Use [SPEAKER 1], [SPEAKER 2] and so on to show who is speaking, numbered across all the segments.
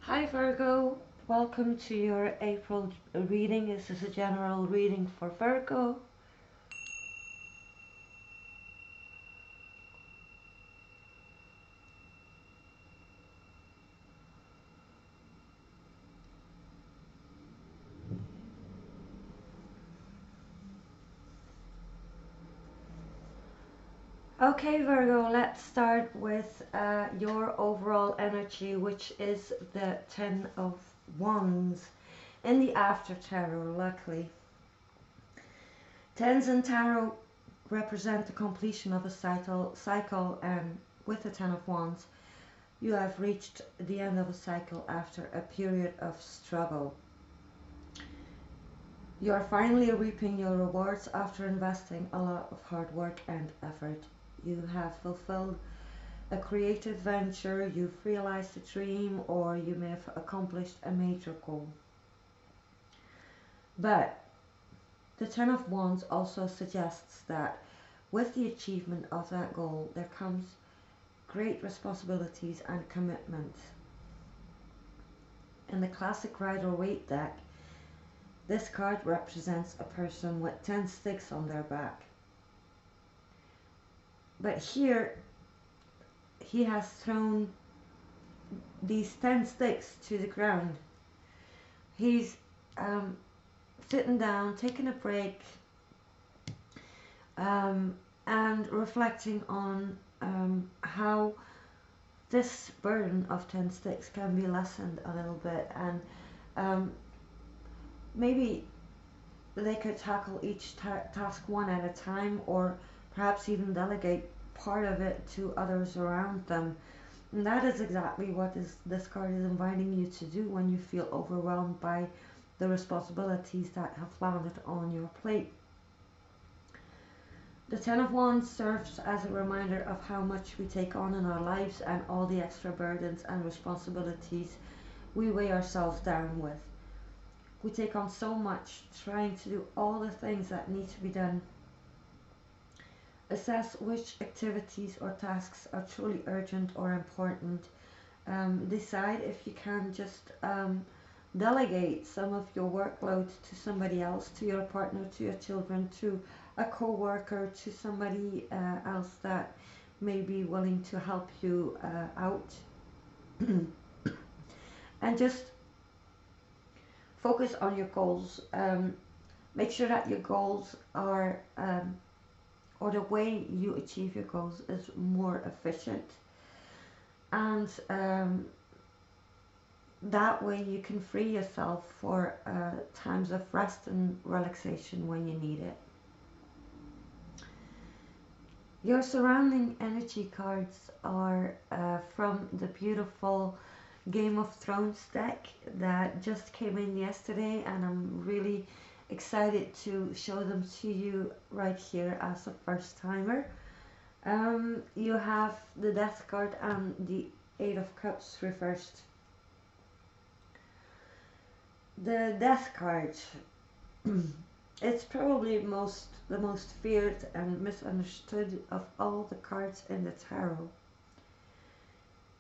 [SPEAKER 1] Hi Virgo, welcome to your April reading. This is a general reading for Virgo. Okay Virgo, let's start with your overall energy, which is the Ten of Wands in the After Tarot, luckily. Tens in Tarot represent the completion of a cycle, and with the Ten of Wands, you have reached the end of a cycle after a period of struggle. You are finally reaping your rewards after investing a lot of hard work and effort. You have fulfilled a creative venture, you've realized a dream, or you may have accomplished a major goal. But the Ten of Wands also suggests that with the achievement of that goal, there comes great responsibilities and commitment. In the classic Rider-Waite deck, this card represents a person with 10 sticks on their back. But here, he has thrown these 10 sticks to the ground. He's sitting down, taking a break, and reflecting on how this burden of 10 sticks can be lessened a little bit, and maybe they could tackle each task one at a time, or perhaps even delegate part of it to others around them. And that is exactly what this card is inviting you to do when you feel overwhelmed by the responsibilities that have landed on your plate. The Ten of Wands serves as a reminder of how much we take on in our lives and all the extra burdens and responsibilities we weigh ourselves down with. We take on so much, trying to do all the things that need to be done. Assess which activities or tasks are truly urgent or important. Decide if you can just delegate some of your workload to somebody else, to your partner, to your children, to a co-worker, to somebody else that may be willing to help you out. And just focus on your goals. Make sure that your goals are, or the way you achieve your goals is more efficient. And that way you can free yourself for times of rest and relaxation when you need it. Your surrounding energy cards are from the beautiful Game of Thrones deck that just came in yesterday, and I'm really excited to show them to you right here as a first timer. You have the Death card and the Eight of Cups reversed. The Death card, it's probably the most feared and misunderstood of all the cards in the tarot.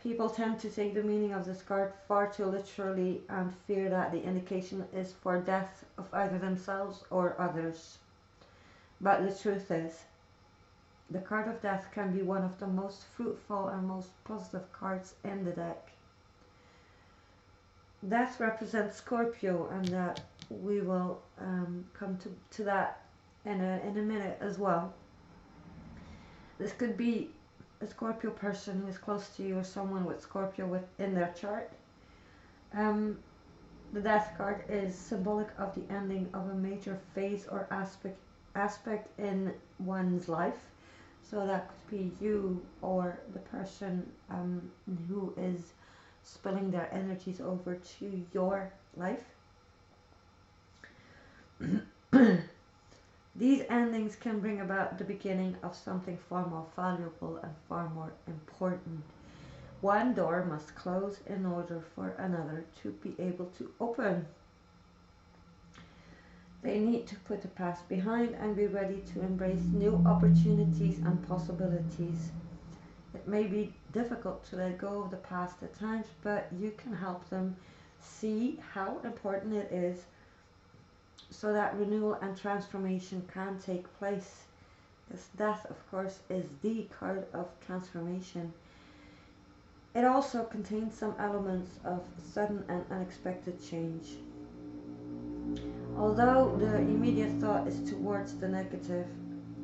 [SPEAKER 1] People tend to take the meaning of this card far too literally and fear that the indication is for death of either themselves or others. But the truth is, the card of death can be one of the most fruitful and most positive cards in the deck. Death represents Scorpio, and that we will come to that in a minute as well. This could be a Scorpio person who is close to you, or someone with Scorpio within their chart. The Death card is symbolic of the ending of a major phase or aspect in one's life. So that could be you or the person who is spilling their energies over to your life. These endings can bring about the beginning of something far more valuable and far more important. One door must close in order for another to be able to open. They need to put the past behind and be ready to embrace new opportunities and possibilities. It may be difficult to let go of the past at times, but you can help them see how important it is so that renewal and transformation can take place. Because death, of course, is the card of transformation. It also contains some elements of sudden and unexpected change. Although the immediate thought is towards the negative,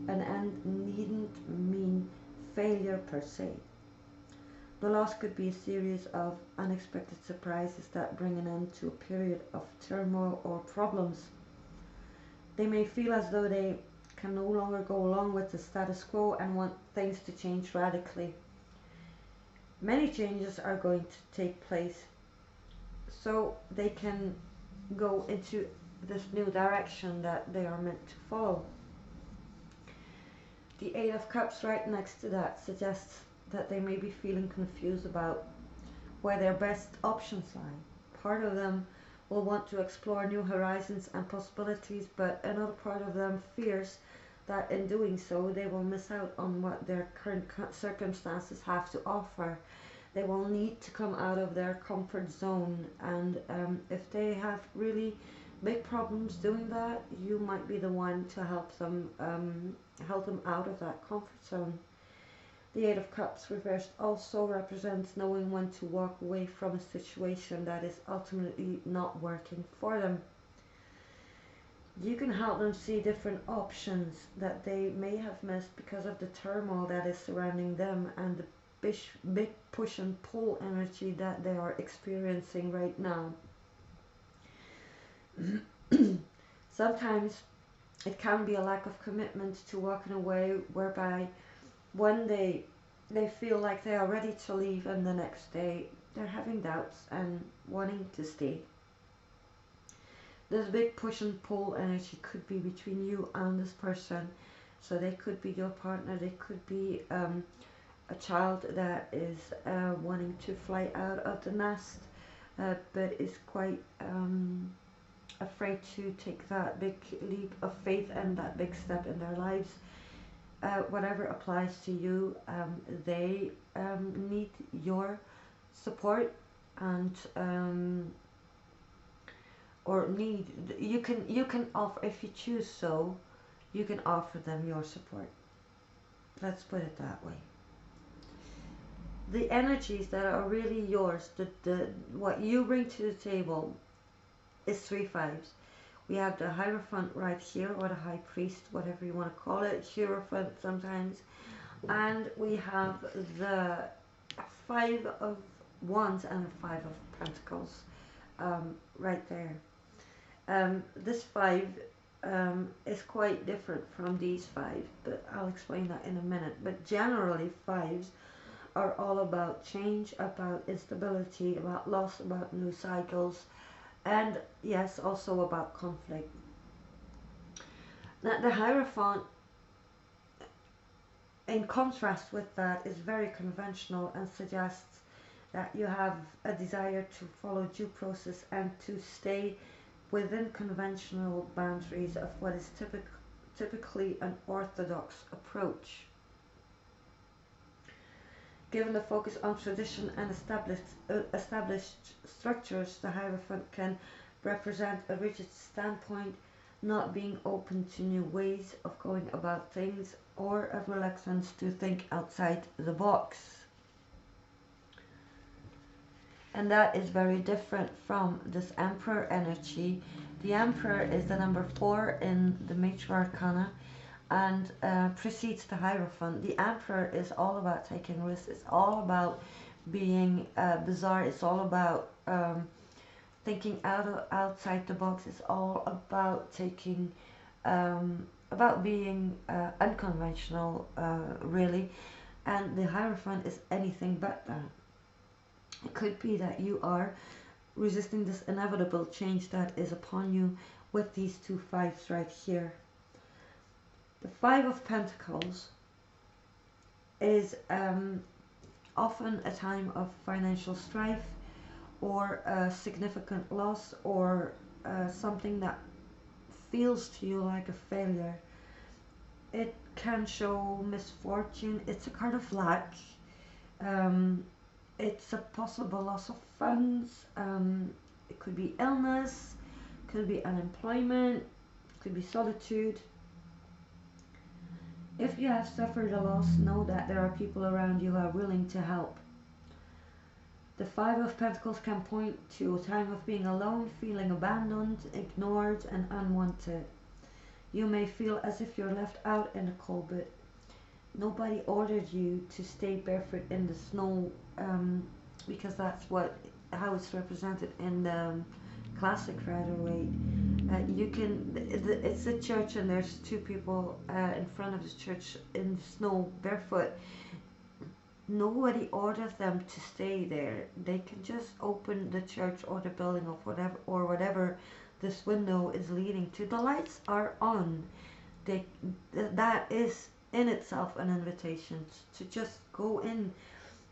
[SPEAKER 1] an end needn't mean failure per se. The loss could be a series of unexpected surprises that bring an end to a period of turmoil or problems. They may feel as though they can no longer go along with the status quo and want things to change radically. Many changes are going to take place so they can go into this new direction that they are meant to follow. The Eight of Cups right next to that suggests that they may be feeling confused about where their best options lie. Part of them will want to explore new horizons and possibilities, but another part of them fears that in doing so they will miss out on what their current circumstances have to offer. They will need to come out of their comfort zone, and if they have really big problems doing that, you might be the one to help them out of that comfort zone. The Eight of Cups reversed also represents knowing when to walk away from a situation that is ultimately not working for them. You can help them see different options that they may have missed because of the turmoil that is surrounding them and the big push and pull energy that they are experiencing right now. Sometimes it can be a lack of commitment to walking away, whereby one day they feel like they are ready to leave and the next day they're having doubts and wanting to stay. This big push and pull energy could be between you and this person. So they could be your partner, they could be a child that is wanting to fly out of the nest, but is quite afraid to take that big leap of faith and that big step in their lives. Whatever applies to you, they need your support and or need you can offer, if you choose so, you can offer them your support. Let's put it that way. The energies that are really yours, the what you bring to the table, is 3 5s. We have the Hierophant right here, or the High Priest, whatever you want to call it, Hierophant sometimes. And we have the 5 of Wands and the 5 of Pentacles right there. This 5 is quite different from these 5, but I'll explain that in a minute. But generally, 5s are all about change, about instability, about loss, about new cycles, and yes, also about conflict. Now, the Hierophant, in contrast with that, is very conventional and suggests that you have a desire to follow due process and to stay within conventional boundaries of what is typically an orthodox approach. Given the focus on tradition and established structures, the Hierophant can represent a rigid standpoint, not being open to new ways of going about things, or a reluctance to think outside the box. And that is very different from this Emperor energy. The Emperor is the number 4 in the Major Arcana and precedes the Hierophant. The Emperor is all about taking risks. It's all about being bizarre. It's all about thinking outside the box. It's all about taking, about being unconventional, really. And the Hierophant is anything but that. It could be that you are resisting this inevitable change that is upon you with these 2 5s right here. The 5 of Pentacles is often a time of financial strife or a significant loss, or something that feels to you like a failure. It can show misfortune. It's a card of lack. It's a possible loss of funds. It could be illness, could be unemployment, could be solitude. If you have suffered a loss, know that there are people around you who are willing to help. The Five of Pentacles can point to a time of being alone, feeling abandoned, ignored, and unwanted. You may feel as if you're left out in the cold, but nobody ordered you to stay barefoot in the snow, because that's how it's represented in the classic Rider-Waite. It's a church and there's two people in front of the church in the snow barefoot. Nobody orders them to stay there. They can just open the church or the building of whatever this window is leading to. The lights are on. That is in itself an invitation to just go in,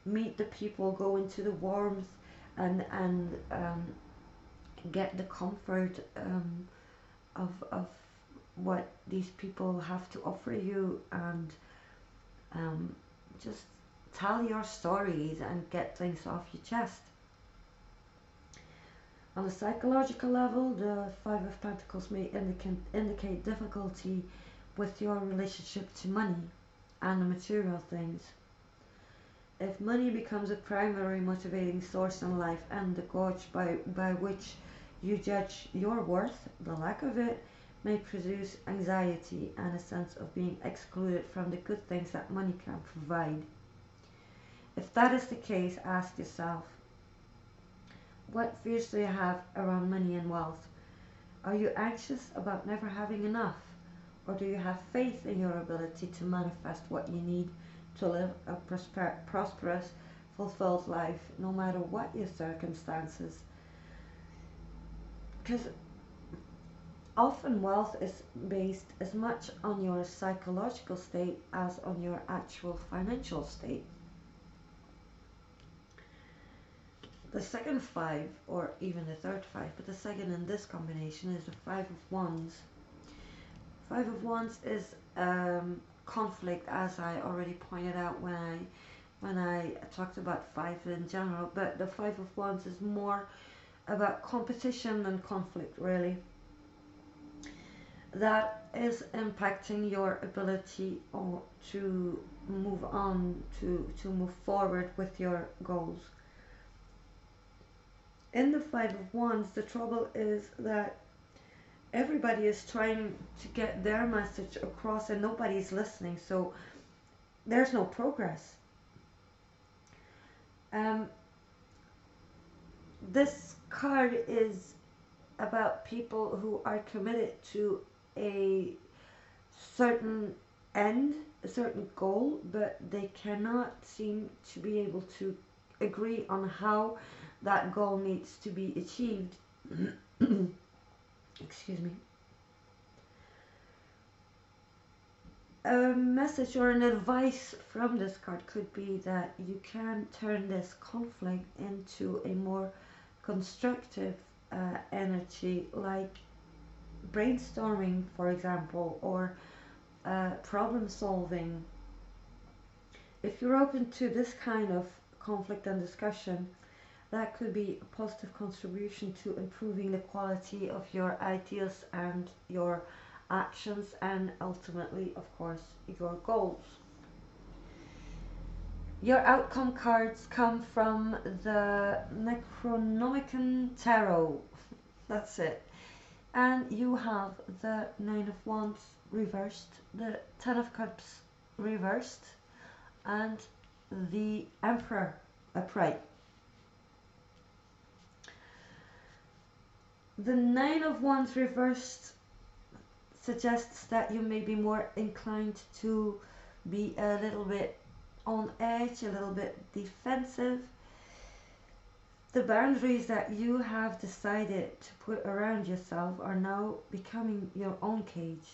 [SPEAKER 1] meet the people, go into the warmth, and get the comfort of what these people have to offer you, and just tell your stories and get things off your chest. On a psychological level, the Five of Pentacles may indicate difficulty with your relationship to money and the material things. If money becomes a primary motivating source in life and the gauge by which you judge your worth, the lack of it may produce anxiety and a sense of being excluded from the good things that money can provide. If that is the case, ask yourself, what fears do you have around money and wealth? Are you anxious about never having enough? Or do you have faith in your ability to manifest what you need to live a prosperous, fulfilled life, no matter what your circumstances? Because often wealth is based as much on your psychological state as on your actual financial state. The second five, or even the third five, but the second in this combination is the Five of Wands. Five of Wands is conflict, as I already pointed out when I talked about five in general, but the Five of Wands is more about competition than conflict, really. That is impacting your ability to move on, to move forward with your goals. In the Five of Wands, the trouble is that everybody is trying to get their message across and nobody's listening, so there's no progress. This card is about people who are committed to a certain end, a certain goal, but they cannot seem to be able to agree on how that goal needs to be achieved. Excuse me. A message or an advice from this card could be that you can turn this conflict into a more constructive energy, like brainstorming, for example, or problem solving. If you're open to this kind of conflict and discussion, that could be a positive contribution to improving the quality of your ideas and your actions, and ultimately, of course, your goals. Your outcome cards come from the Necronomicon Tarot. That's it. And you have the Nine of Wands reversed, the Ten of Cups reversed, and the Emperor upright. The Nine of Wands reversed suggests that you may be more inclined to be a little bit on edge, a little bit defensive. The boundaries that you have decided to put around yourself are now becoming your own cage,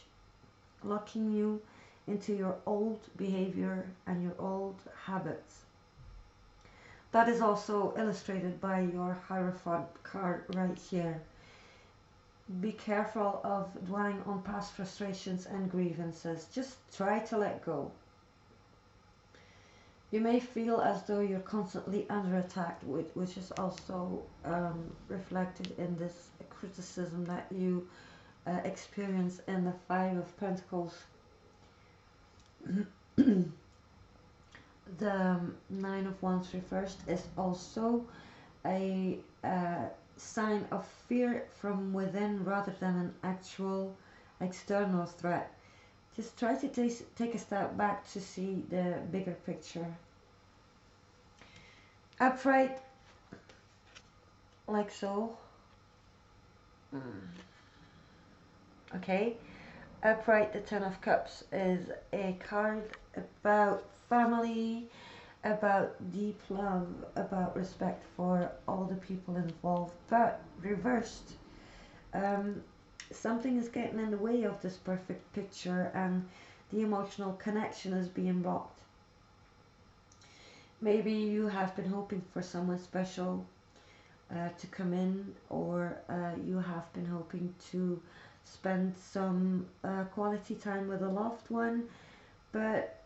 [SPEAKER 1] locking you into your old behavior and your old habits. That is also illustrated by your Hierophant card right here. Be careful of dwelling on past frustrations and grievances. Just try to let go. You may feel as though you're constantly under attack, which is also reflected in this criticism that you experience in the Five of Pentacles. The Nine of Wands reversed is also a sign of fear from within rather than an actual external threat. Just try to take a step back to see the bigger picture. Upright, like so. Okay. Upright, the Ten of Cups is a card about family, about deep love, about respect for all the people involved, but reversed. Something is getting in the way of this perfect picture, and the emotional connection is being blocked. Maybe you have been hoping for someone special to come in, or you have been hoping to spend some quality time with a loved one, but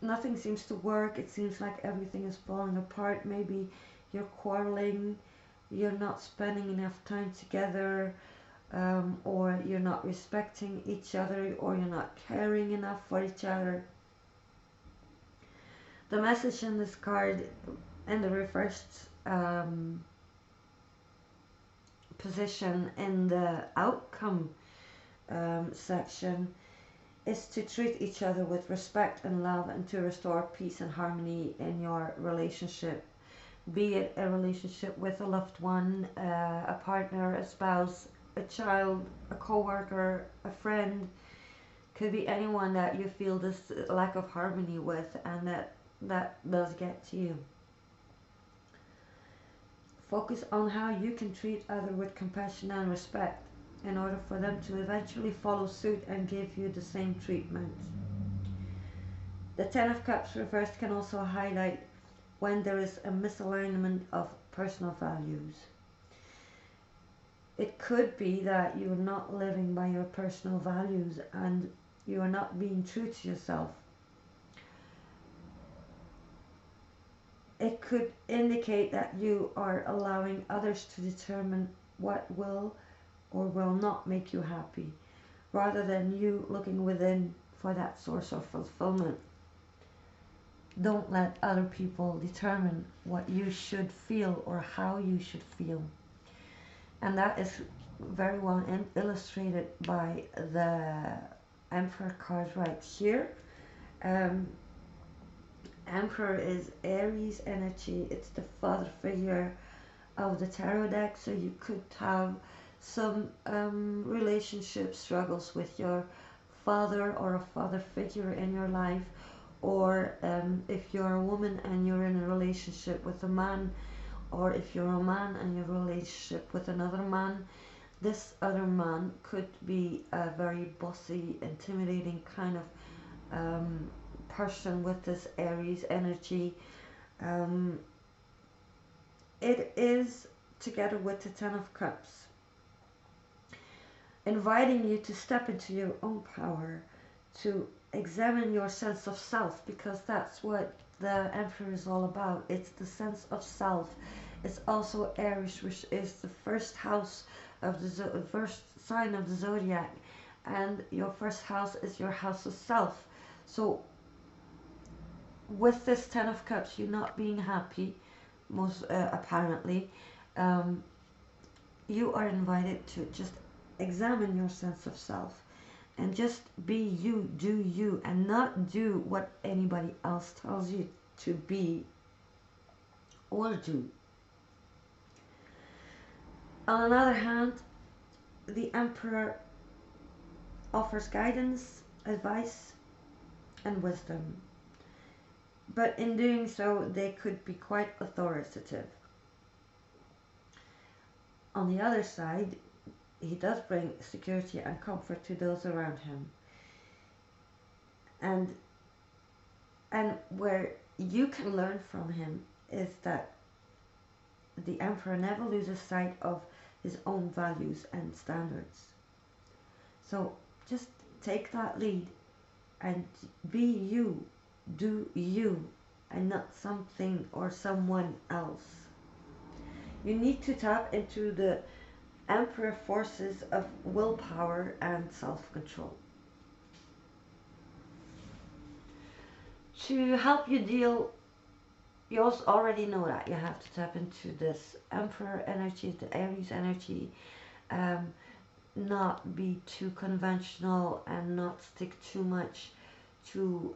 [SPEAKER 1] nothing seems to work. It seems like everything is falling apart. Maybe you're quarreling, you're not spending enough time together, or you're not respecting each other, or you're not caring enough for each other. The message in this card, in the reversed position in the outcome section, is to treat each other with respect and love, and to restore peace and harmony in your relationship. Be it a relationship with a loved one, a partner, a spouse, a child, a co-worker, a friend. Could be anyone that you feel this lack of harmony with, and that does get to you. Focus on how you can treat others with compassion and respect in order for them to eventually follow suit and give you the same treatment. The Ten of Cups reversed can also highlight when there is a misalignment of personal values. It could be that you're not living by your personal values and you are not being true to yourself. It could indicate that you are allowing others to determine what will or will not make you happy, rather than you looking within for that source of fulfillment. Don't let other people determine what you should feel or how you should feel. And that is very well illustrated by the Emperor card right here. Emperor is Aries energy. It's the father figure of the tarot deck, so you could have some relationship struggles with your father or a father figure in your life, or if you're a woman and you're in a relationship with a man, or if you're a man and you're in a relationship with another man, this other man could be a very bossy, intimidating kind of person with this Aries energy. It is, together with the Ten of Cups, inviting you to step into your own power, to examine your sense of self, because that's what the Emperor is all about. It's the sense of self. It's also Aries, which is the first house of the first sign of the Zodiac, and your first house is your house of self. So with this Ten of Cups, you're not being happy, most apparently. You are invited to just examine your sense of self and just be you, do you, and not do what anybody else tells you to be or do. On the other hand, the Emperor offers guidance, advice, and wisdom. But in doing so, they could be quite authoritative. On the other side, he does bring security and comfort to those around him. And where you can learn from him is that the Emperor never loses sight of his own values and standards. So just take that lead and be you, do you, and not something or someone else. You need to tap into the Emperor forces of willpower and self-control. To help you deal, you also already know that you have to tap into this Emperor energy, the Aries energy, um, not be too conventional and not stick too much to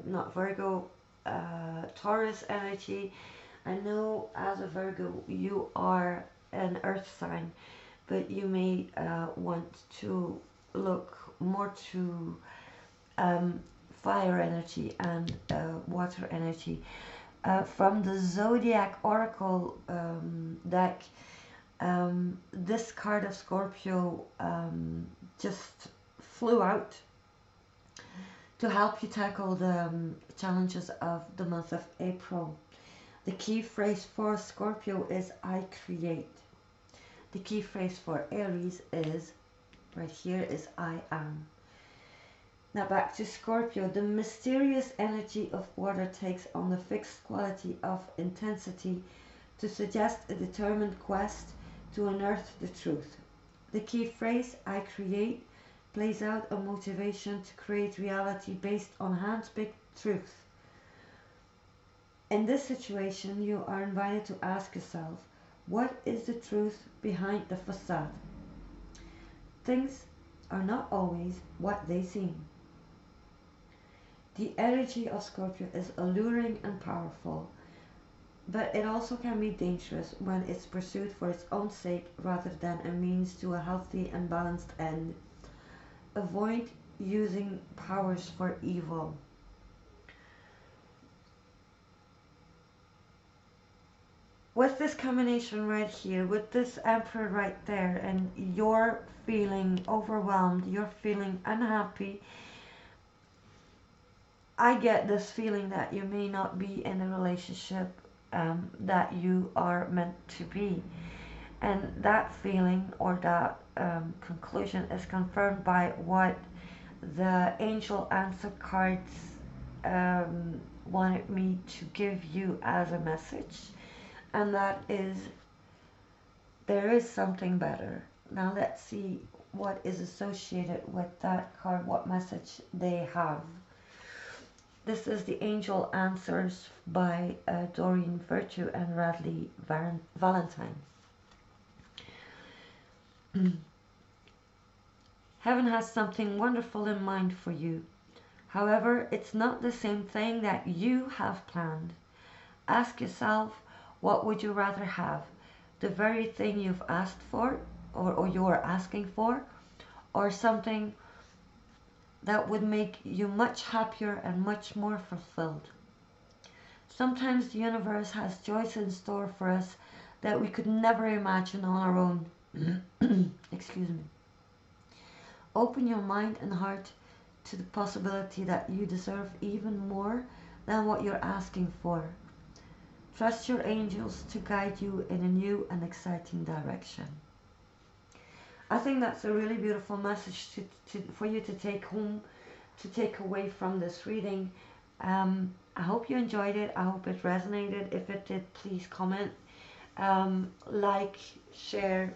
[SPEAKER 1] not Virgo, Taurus energy. I know as a Virgo you are an earth sign, but you may want to look more to um, fire energy and water energy. From the Zodiac Oracle deck, this card of Scorpio just flew out to help you tackle the challenges of the month of April. The key phrase for Scorpio is I create. The key phrase for Aries is, right here, is I am. Now back to Scorpio. The mysterious energy of water takes on the fixed quality of intensity to suggest a determined quest to unearth the truth. The key phrase, I create, plays out a motivation to create reality based on hand-picked truth. In this situation, you are invited to ask yourself, what is the truth behind the facade? Things are not always what they seem. The energy of Scorpio is alluring and powerful, but it also can be dangerous when it's pursued for its own sake rather than a means to a healthy and balanced end. Avoid using powers for evil. With this combination right here, with this Emperor right there, and you're feeling overwhelmed, you're feeling unhappy, I get this feeling that you may not be in a relationship that you are meant to be. And that feeling or that conclusion is confirmed by what the angel answer cards wanted me to give you as a message. And that is, there is something better. Now let's see what is associated with that card, what message they have. This is the Angel Answers by Doreen Virtue and Radleigh Valentine. Heaven has something wonderful in mind for you. However, it's not the same thing that you have planned. Ask yourself, what would you rather have? The very thing you've asked for, or you're asking for, or something that would make you much happier and much more fulfilled. Sometimes the universe has joys in store for us that we could never imagine on our own. Excuse me. Open your mind and heart to the possibility that you deserve even more than what you're asking for. Trust your angels to guide you in a new and exciting direction. I think that's a really beautiful message for you to take home, to take away from this reading. I hope you enjoyed it. I hope it resonated. If it did, please comment, like, share,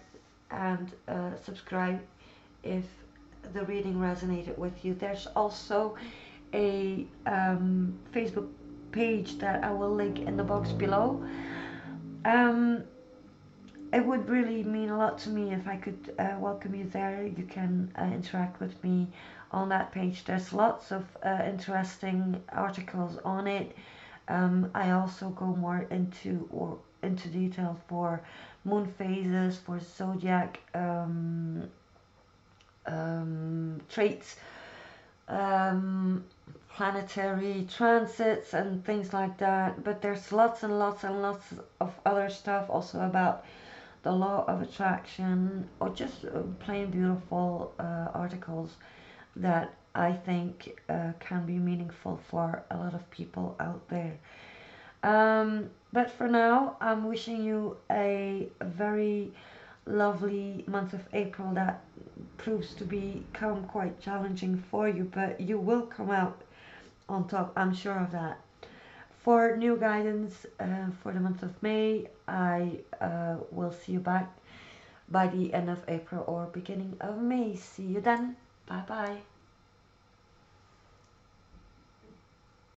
[SPEAKER 1] and subscribe if the reading resonated with you. There's also a Facebook page that I will link in the box below. It would really mean a lot to me if I could welcome you there. You can interact with me on that page. There's lots of interesting articles on it. I also go more into detail for moon phases, for zodiac traits, planetary transits and things like that. But there's lots and lots and lots of other stuff also about the law of attraction, or just plain beautiful articles that I think can be meaningful for a lot of people out there. But for now, I'm wishing you a very lovely month of April that proves to become quite challenging for you, but you will come out on top. I'm sure of that. For new guidance for the month of May, I will see you back by the end of April or beginning of May. See you then. Bye bye.